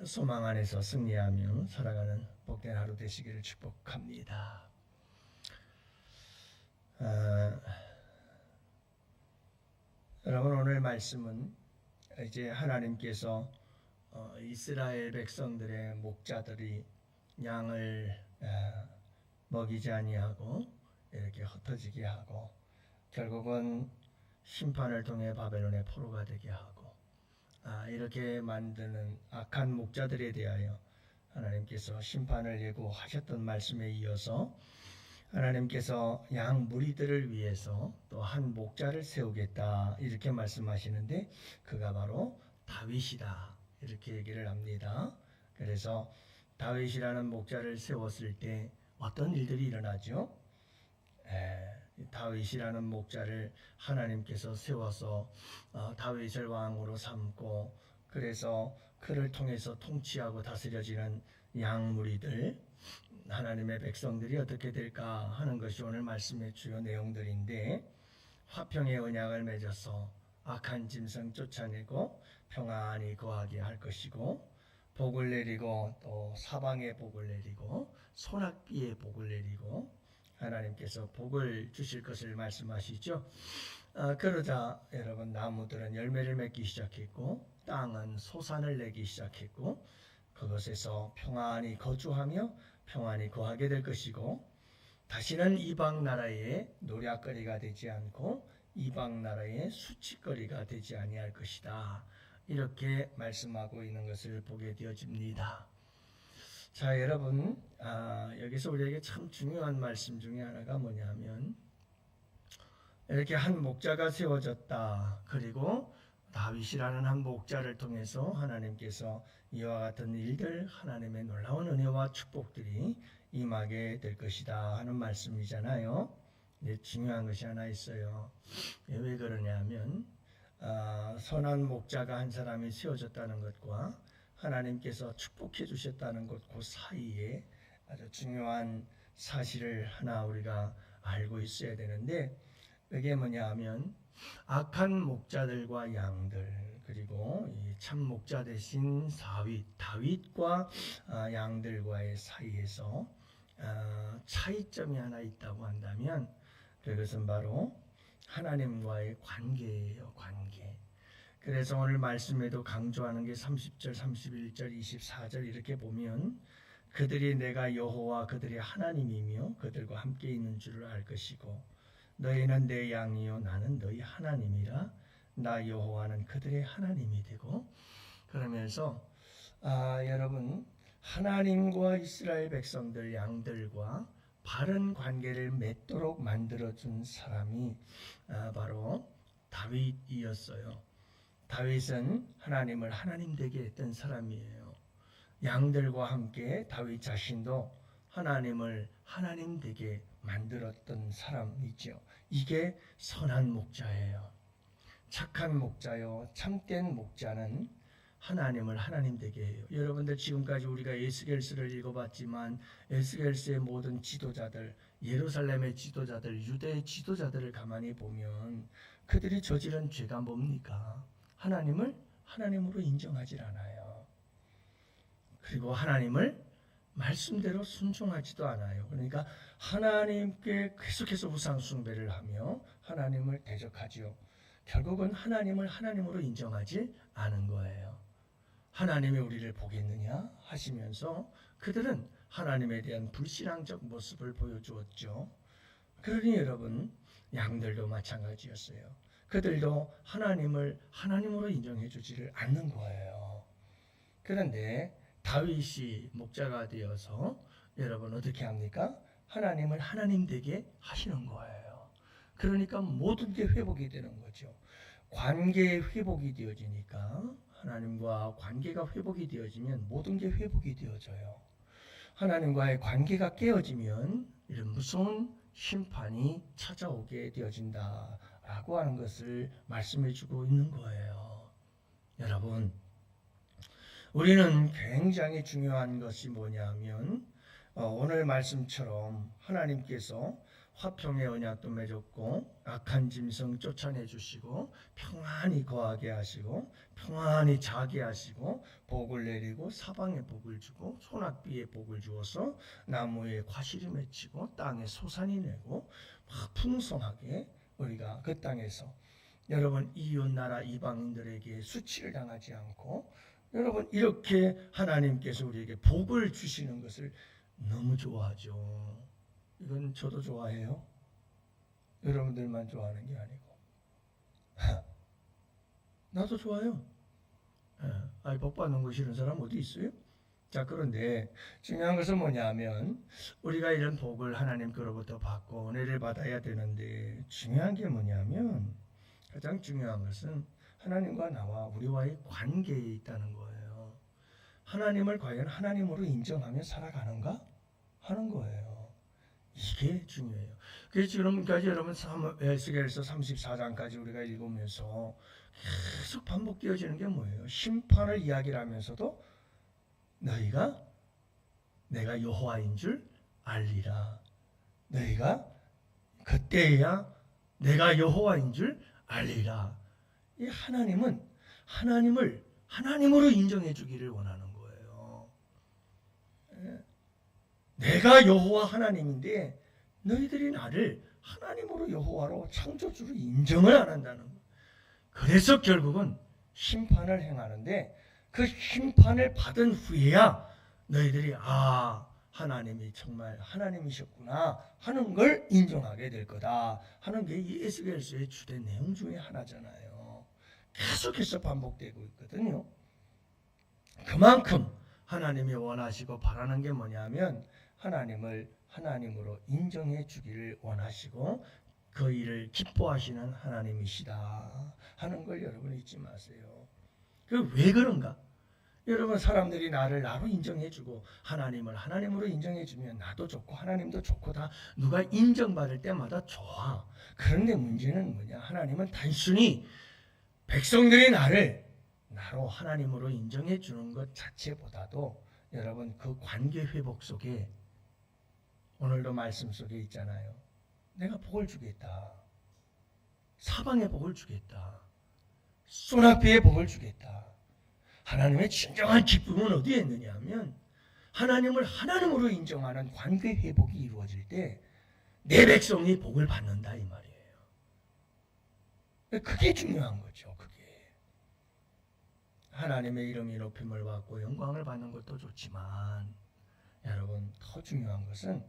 소망 안에서 승리하며 살아가는 복된 하루 되시기를 축복합니다. 여러분, 오늘 말씀은 이제 하나님께서 이스라엘 백성들의 목자들이 양을 먹이지 아니하고 이렇게 흩어지게 하고 결국은 심판을 통해 바벨론의 포로가 되게 하고 이렇게 만드는 악한 목자들에 대하여 하나님께서 심판을 예고하셨던 말씀에 이어서 하나님께서 양 무리들을 위해서 또 한 목자를 세우겠다 이렇게 말씀하시는데 그가 바로 다윗이다 이렇게 얘기를 합니다. 그래서 다윗이라는 목자를 세웠을 때 어떤 일들이 일어나죠? 다윗이라는 목자를 하나님께서 세워서 다윗을 왕으로 삼고 그래서 그를 통해서 통치하고 다스려지는 양무리들 하나님의 백성들이 어떻게 될까 하는 것이 오늘 말씀의 주요 내용들인데 화평의 언약을 맺어서 악한 짐승 쫓아내고 평안히 거하게 할 것이고 복을 내리고 또 사방에 복을 내리고 소낙비에 복을 내리고 하나님께서 복을 주실 것을 말씀하시죠. 그러자 여러분 나무들은 열매를 맺기 시작했고 땅은 소산을 내기 시작했고 그것에서 평안히 거주하며 평안히 거하게 될 것이고 다시는 이방 나라의 노략거리가 되지 않고 이방 나라의 수치거리가 되지 아니할 것이다. 이렇게 말씀하고 있는 것을 보게 되어집니다. 자, 여러분, 여기서 우리에게 참 중요한 말씀 중에 하나가 뭐냐면 이렇게 한 목자가 세워졌다. 그리고 다윗이라는 한 목자를 통해서 하나님께서 이와 같은 일들 하나님의 놀라운 은혜와 축복들이 임하게 될 것이다 하는 말씀이잖아요. 중요한 것이 하나 있어요. 왜 그러냐면 선한 목자가 한 사람이 세워졌다는 것과 하나님께서 축복해 주셨다는 것 그 사이에 아주 중요한 사실을 하나 우리가 알고 있어야 되는데 그게 뭐냐 하면 악한 목자들과 양들 그리고 참 목자 대신 다윗과 양들과의 사이에서 차이점이 하나 있다고 한다면 그것은 바로 하나님과의 관계예요. 관계. 그래서 오늘 말씀에도 강조하는 게 30절, 31절, 24절 이렇게 보면 그들이 내가 여호와 그들의 하나님이며 그들과 함께 있는 줄을 알 것이고 너희는 내 양이요 나는 너희 하나님이라 나 여호와는 그들의 하나님이 되고 그러면서 여러분 하나님과 이스라엘 백성들 양들과 바른 관계를 맺도록 만들어준 사람이 바로 다윗이었어요. 다윗은 하나님을 하나님 되게 했던 사람이에요. 양들과 함께 다윗 자신도 하나님을 하나님 되게 만들었던 사람이죠. 이게 선한 목자예요. 착한 목자요. 참된 목자는 하나님을 하나님 되게 해요. 여러분들 지금까지 우리가 에스겔서를 읽어봤지만 에스겔서의 모든 지도자들, 예루살렘의 지도자들, 유대의 지도자들을 가만히 보면 그들이 저지른 죄가 뭡니까? 하나님을 하나님으로 인정하지 않아요. 그리고 하나님을 말씀대로 순종하지도 않아요. 그러니까 하나님께 계속해서 우상 숭배를 하며 하나님을 대적하지요. 결국은 하나님을 하나님으로 인정하지 않은 거예요. 하나님이 우리를 보겠느냐 하시면서 그들은 하나님에 대한 불신앙적 모습을 보여주었죠. 그러니 여러분 양들도 마찬가지였어요. 그들도 하나님을 하나님으로 인정해 주지를 않는 거예요. 그런데 다윗이 목자가 되어서 여러분 어떻게 합니까? 하나님을 하나님 되게 하시는 거예요. 그러니까 모든 게 회복이 되는 거죠. 관계의 회복이 되어지니까 하나님과 관계가 회복이 되어지면 모든 게 회복이 되어져요. 하나님과의 관계가 깨어지면 이런 무서운 심판이 찾아오게 되어진다라고 하는 것을 말씀해 주고 있는 거예요. 여러분 우리는 굉장히 중요한 것이 뭐냐면 오늘 말씀처럼 하나님께서 화평의 언약도 맺었고 악한 짐승 쫓아내 주시고 평안히 거하게 하시고 평안히 자게 하시고 복을 내리고 사방에 복을 주고 소낙비에 복을 주어서 나무에 과실이 맺히고 땅에 소산이 내고 막 풍성하게 우리가 그 땅에서 여러분 이웃나라 이방인들에게 수치를 당하지 않고 여러분 이렇게 하나님께서 우리에게 복을 주시는 것을 너무 좋아하죠. 이건 저도 좋아해요. 여러분들만 좋아하는 게 아니고 나도 좋아요. 복 받는 거 싫은 사람 어디 있어요? 자, 그런데 중요한 것은 뭐냐면 우리가 이런 복을 하나님께로부터 받고 은혜를 받아야 되는데 중요한 게 뭐냐면 가장 중요한 것은 하나님과 나와 우리와의 관계에 있다는 거예요. 하나님을 과연 하나님으로 인정하며 살아가는가 하는 거예요. 이게 중요해요. 그래서 지금까지 여러분 에스겔서 34장까지 우리가 읽으면서 계속 반복되어지는 게 뭐예요? 심판을 이야기를 하면서도 너희가 내가 여호와인 줄 알리라. 너희가 그때야 내가 여호와인 줄 알리라. 이 하나님은 하나님을 하나님으로 인정해 주기를 원하는 거예요. 내가 여호와 하나님인데 너희들이 나를 하나님으로 여호와로 창조주로 인정을 안 한다는 거예요. 그래서 결국은 심판을 행하는데 그 심판을 받은 후에야 너희들이 하나님이 정말 하나님이셨구나 하는 걸 인정하게 될 거다 하는 게 이 에스겔서의 주된 내용 중에 하나잖아요. 계속해서 반복되고 있거든요. 그만큼 하나님이 원하시고 바라는 게 뭐냐면 하나님을 하나님으로 인정해 주기를 원하시고 그 일을 기뻐하시는 하나님이시다 하는 걸 여러분 잊지 마세요. 그 왜 그런가? 여러분 사람들이 나를 나로 인정해 주고 하나님을 하나님으로 인정해 주면 나도 좋고 하나님도 좋고 다 누가 인정받을 때마다 좋아. 그런데 문제는 뭐냐? 하나님은 단순히 백성들이 나로 하나님으로 인정해 주는 것 자체보다도 여러분 그 관계 회복 속에 오늘도 말씀 속에 있잖아요. 내가 복을 주겠다. 사방에 복을 주겠다. 소낙비에 복을 주겠다. 하나님의 진정한 기쁨은 어디에 있느냐 하면 하나님을 하나님으로 인정하는 관계 회복이 이루어질 때 내 백성이 복을 받는다 이 말이에요. 그게 중요한 거죠. 그게 하나님의 이름이 높임을 받고 영광을 받는 것도 좋지만 여러분 더 중요한 것은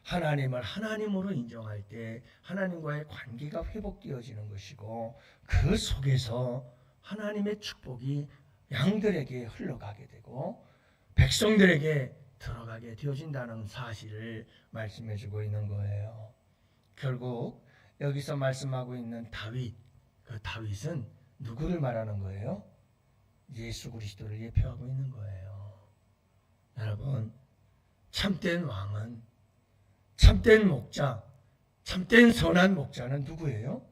하나님을 하나님으로 인정할 때 하나님과의 관계가 회복되어지는 것이고 그 속에서 하나님의 축복이 양들에게 흘러가게 되고 백성들에게 들어가게 되어진다는 사실을 말씀해 주고 있는 거예요. 결국 여기서 말씀하고 있는 다윗, 그 다윗은 누구를 말하는 거예요? 예수 그리스도를 예표하고 있는 거예요. 여러분 참된 왕은 참된 목자, 참된 선한 목자는 누구예요?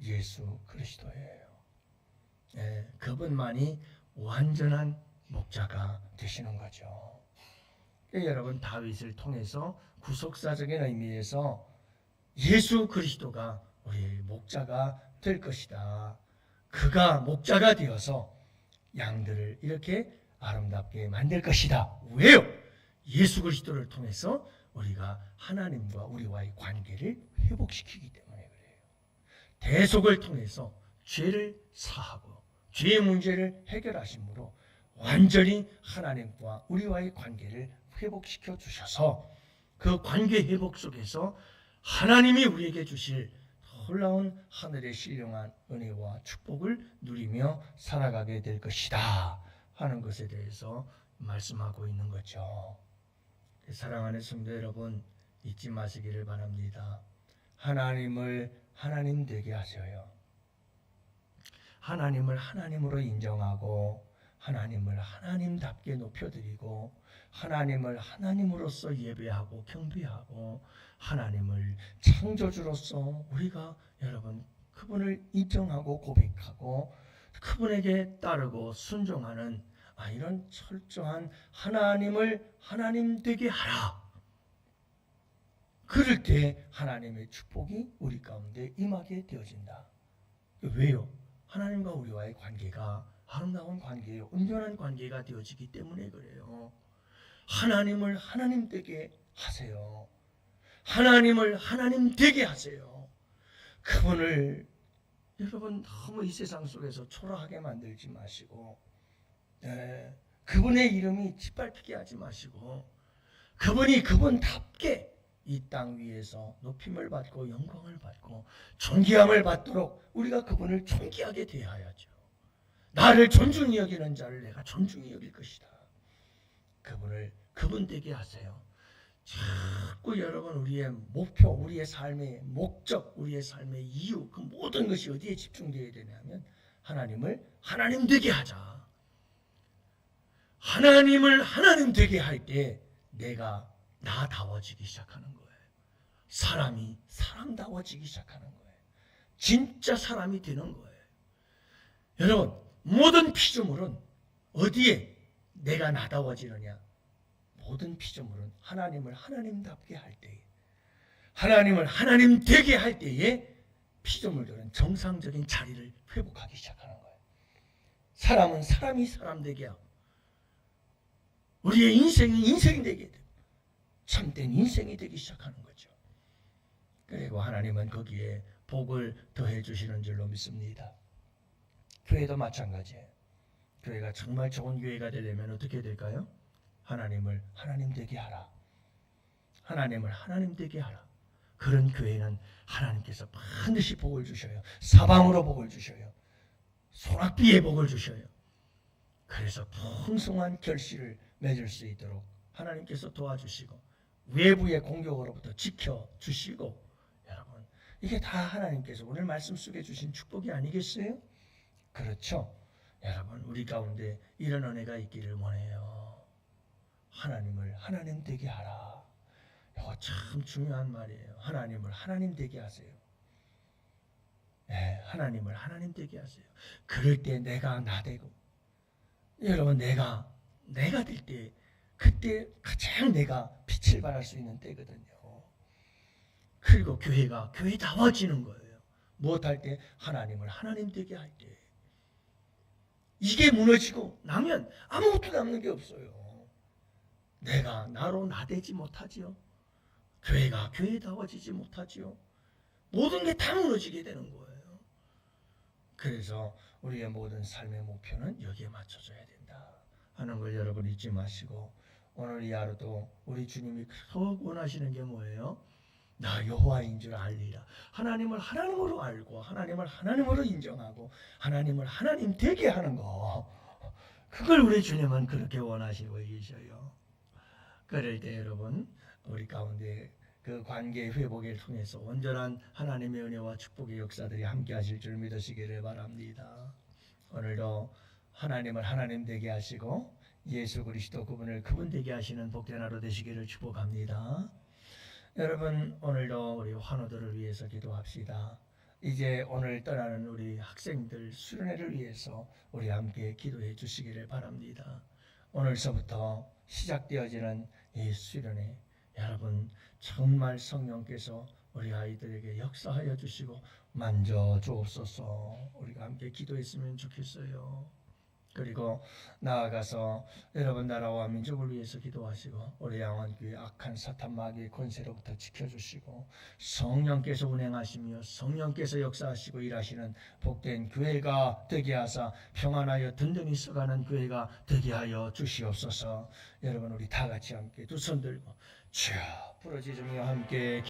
예수 그리스도예요. 그분만이 완전한 목자가 되시는 거죠. 여러분 다윗을 통해서 구속사적인 의미에서 예수 그리스도가 우리의 목자가 될 것이다. 그가 목자가 되어서 양들을 이렇게 아름답게 만들 것이다. 왜요? 예수 그리스도를 통해서 우리가 하나님과 우리와의 관계를 회복시키기 때문에 그래요. 대속을 통해서 죄를 사하고 죄의 문제를 해결하심으로 완전히 하나님과 우리와의 관계를 회복시켜 주셔서 그 관계 회복 속에서 하나님이 우리에게 주실 놀라운 하늘의 신령한 은혜와 축복을 누리며 살아가게 될 것이다 하는 것에 대해서 말씀하고 있는 거죠. 사랑하는 성도 여러분 잊지 마시기를 바랍니다. 하나님을 하나님 되게 하셔요. 하나님을 하나님으로 인정하고 하나님을 하나님답게 높여드리고 하나님을 하나님으로서 예배하고 경배하고 하나님을 창조주로서 우리가 여러분 그분을 인정하고 고백하고 그분에게 따르고 순종하는 이런 철저한 하나님을 하나님 되게 하라. 그럴 때 하나님의 축복이 우리 가운데 임하게 되어진다. 왜요? 하나님과 우리와의 관계가 아름다운 관계예요. 온전한 관계가 되어지기 때문에 그래요. 하나님을 하나님 되게 하세요. 하나님을 하나님 되게 하세요. 그분을 여러분 너무 이 세상 속에서 초라하게 만들지 마시고, 그분의 이름이 짓밟히게 하지 마시고, 그분이 그분답게 이 땅 위에서 높임을 받고 영광을 받고 존귀함을 받도록 우리가 그분을 존귀하게 대하야죠. 나를 존중히 여기는 자를 내가 존중히 여길 것이다. 그분을 그분 되게 하세요. 자꾸 여러분 우리의 목표, 우리의 삶의 목적, 우리의 삶의 이유, 그 모든 것이 어디에 집중되어야 되냐면 하나님을 하나님 되게 하자. 하나님을 하나님 되게 할 때 내가 나다워지기 시작하는 거예요. 사람이 사람다워지기 시작하는 거예요. 진짜 사람이 되는 거예요. 여러분, 모든 피조물은 어디에 내가 나다워지느냐? 모든 피조물은 하나님을 하나님답게 할 때에, 하나님을 하나님 되게 할 때에 피조물들은 정상적인 자리를 회복하기 시작하는 거예요. 사람은 사람이 사람 되게 하고 우리의 인생이 인생이 되게 되고 참된 인생이 되기 시작하는 거죠. 그리고 하나님은 거기에 복을 더해 주시는 줄로 믿습니다. 교회도 마찬가지예요. 교회가 정말 좋은 교회가 되려면 어떻게 될까요? 하나님을 하나님 되게 하라. 하나님을 하나님 되게 하라. 그런 교회는 하나님께서 반드시 복을 주셔요. 사방으로 복을 주셔요. 소낙비의 복을 주셔요. 그래서 풍성한 결실을 맺을 수 있도록 하나님께서 도와주시고 외부의 공격으로부터 지켜주시고, 여러분 이게 다 하나님께서 오늘 말씀 속에 주신 축복이 아니겠어요? 그렇죠. 여러분 우리 가운데 이런 은혜가 있기를 원해요. 하나님을 하나님 되게 하라. 이거 참 중요한 말이에요. 하나님을 하나님 되게 하세요. 네, 하나님을 하나님 되게 하세요. 그럴 때 내가 나 되고, 여러분 내가 될 때, 그때 가장 내가 빛을 발할 수 있는 때거든요. 그리고 교회가 교회다워지는 거예요. 무엇할 때? 하나님을 하나님 되게 할 때. 이게 무너지고 나면 아무것도 남는 게 없어요. 내가 나로 나되지 못하지요. 교회가 교회다워지지 못하지요. 모든 게 다 무너지게 되는 거예요. 그래서 우리의 모든 삶의 목표는 여기에 맞춰져야 된다 하는 걸 여러분 잊지 마시고, 오늘 이 하루도 우리 주님이 더욱 원하시는 게 뭐예요? 나 여호와인 줄 알리라. 하나님을 하나님으로 알고 하나님을 하나님으로 인정하고 하나님을 하나님 되게 하는 거, 그걸 우리 주님은 그렇게 원하시고 계셔요. 그럴 때 여러분 우리 가운데 그 관계 회복을 통해서 온전한 하나님의 은혜와 축복의 역사들이 함께 하실 줄 믿으시기를 바랍니다. 오늘도 하나님을 하나님 되게 하시고 예수 그리스도 그분을 그분 되게 하시는 복된 하루 되시기를 축복합니다. 여러분 오늘도 우리 환우들을 위해서 기도합시다. 이제 오늘 떠나는 우리 학생들 수련회를 위해서 우리 함께 기도해 주시기를 바랍니다. 오늘서부터 시작되어지는 이 수련회, 여러분 정말 성령께서 우리 아이들에게 역사하여 주시고 만져 주옵소서. 우리가 함께 기도했으면 좋겠어요. 그리고 나아가서 여러분 나라와 민족을 위해서 기도하시고 우리 양원교회 악한 사탄 마귀의 권세로부터 지켜주시고 성령께서 운행하시며 성령께서 역사하시고 일하시는 복된 교회가 되게 하사 평안하여 든든히 서가는 교회가 되게 하여 주시옵소서. 여러분 우리 다 같이 함께 두 손 들고 주여 부르짖으며 함께